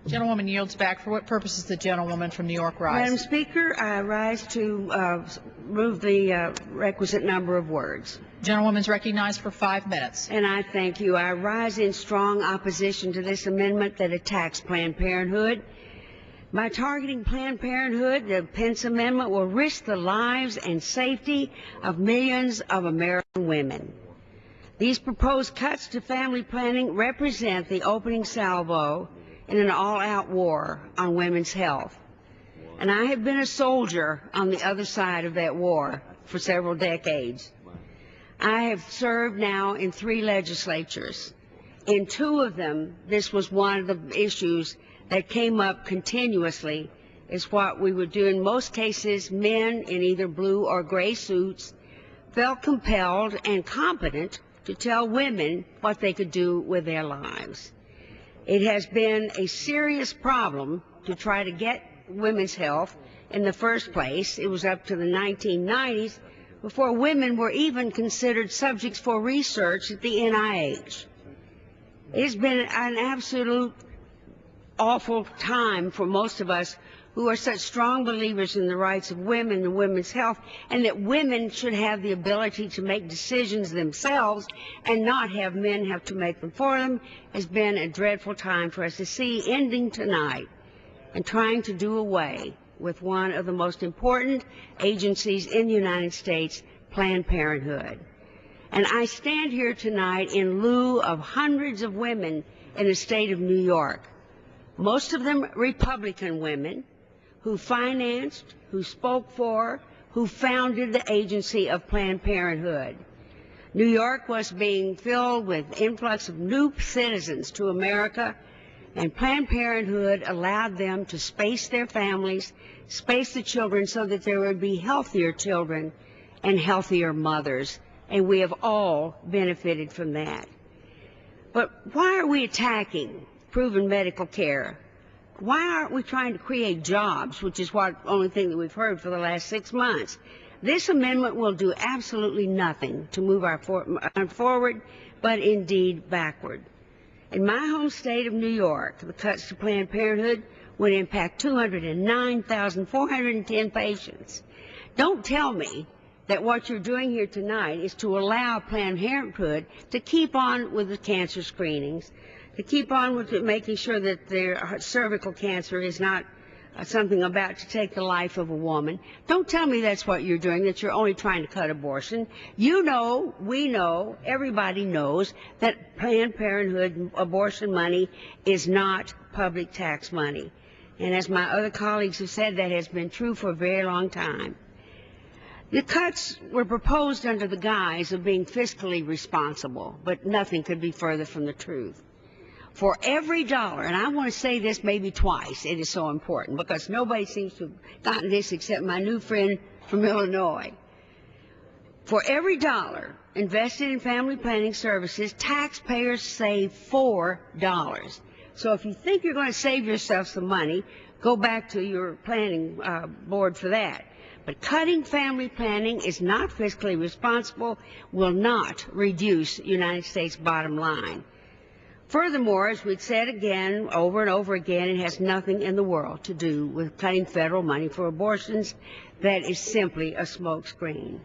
Gentlewoman yields back. For what purpose is the gentlewoman from New York rise? Madam Speaker, I rise to move the requisite number of words. Gentlewoman's recognized for 5 minutes. And I thank you. I rise in strong opposition to this amendment that attacks Planned Parenthood. By targeting Planned Parenthood, the Pence amendment will risk the lives and safety of millions of American women. These proposed cuts to family planning represent the opening salvo in an all-out war on women's health. And I have been a soldier on the other side of that war for several decades. I have served now in 3 legislatures. In 2 of them, this was one of the issues that came up continuously, is what we would do. In most cases, men in either blue or gray suits felt compelled and competent to tell women what they could do with their lives. It has been a serious problem to try to get women's health in the first place. It was up to the 1990s before women were even considered subjects for research at the NIH. It's been an absolute awful time for most of us who are such strong believers in the rights of women and women's health, and that women should have the ability to make decisions themselves and not have men have to make them for them. Has been a dreadful time for us to see ending tonight and trying to do away with one of the most important agencies in the United States, Planned Parenthood. And I stand here tonight in lieu of hundreds of women in the state of New York, most of them Republican women, who financed, who spoke for, who founded the agency of Planned Parenthood. New York was being filled with influx of new citizens to America, and Planned Parenthood allowed them to space their families, space the children, so that there would be healthier children and healthier mothers, and we have all benefited from that. But why are we attacking proven medical care? Why aren't we trying to create jobs, which is the only thing that we've heard for the last 6 months? This amendment will do absolutely nothing to move our forward, but indeed backward. In my home state of New York, the cuts to Planned Parenthood would impact 209,410 patients. Don't tell me that what you're doing here tonight is to allow Planned Parenthood to keep on with the cancer screenings, to keep on with making sure that their cervical cancer is not something about to take the life of a woman. Don't tell me that's what you're doing, that you're only trying to cut abortion. You know, we know, everybody knows that Planned Parenthood abortion money is not public tax money. And as my other colleagues have said, that has been true for a very long time. The cuts were proposed under the guise of being fiscally responsible, but nothing could be further from the truth. For every dollar, and I want to say this maybe twice, it is so important, because nobody seems to have gotten this except my new friend from Illinois. For every dollar invested in family planning services, taxpayers save $4. So if you think you're going to save yourself some money, go back to your planning board for that. But cutting family planning is not fiscally responsible, will not reduce the United States bottom line. Furthermore, as we've said again, over and over again, it has nothing in the world to do with cutting federal money for abortions. That is simply a smokescreen.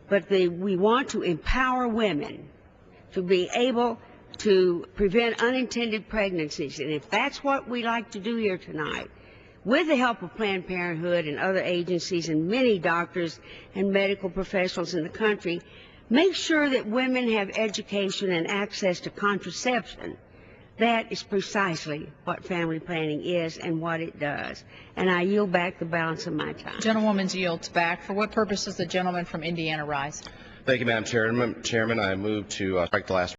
But we want to empower women to be able to prevent unintended pregnancies. And if that's what we like to do here tonight, with the help of Planned Parenthood and other agencies and many doctors and medical professionals in the country, make sure that women have education and access to contraception. That is precisely what family planning is and what it does. And I yield back the balance of my time. Gentlewoman yields back. For what purpose does the gentleman from Indiana rise? Thank you, Madam Chairman. I move to strike the last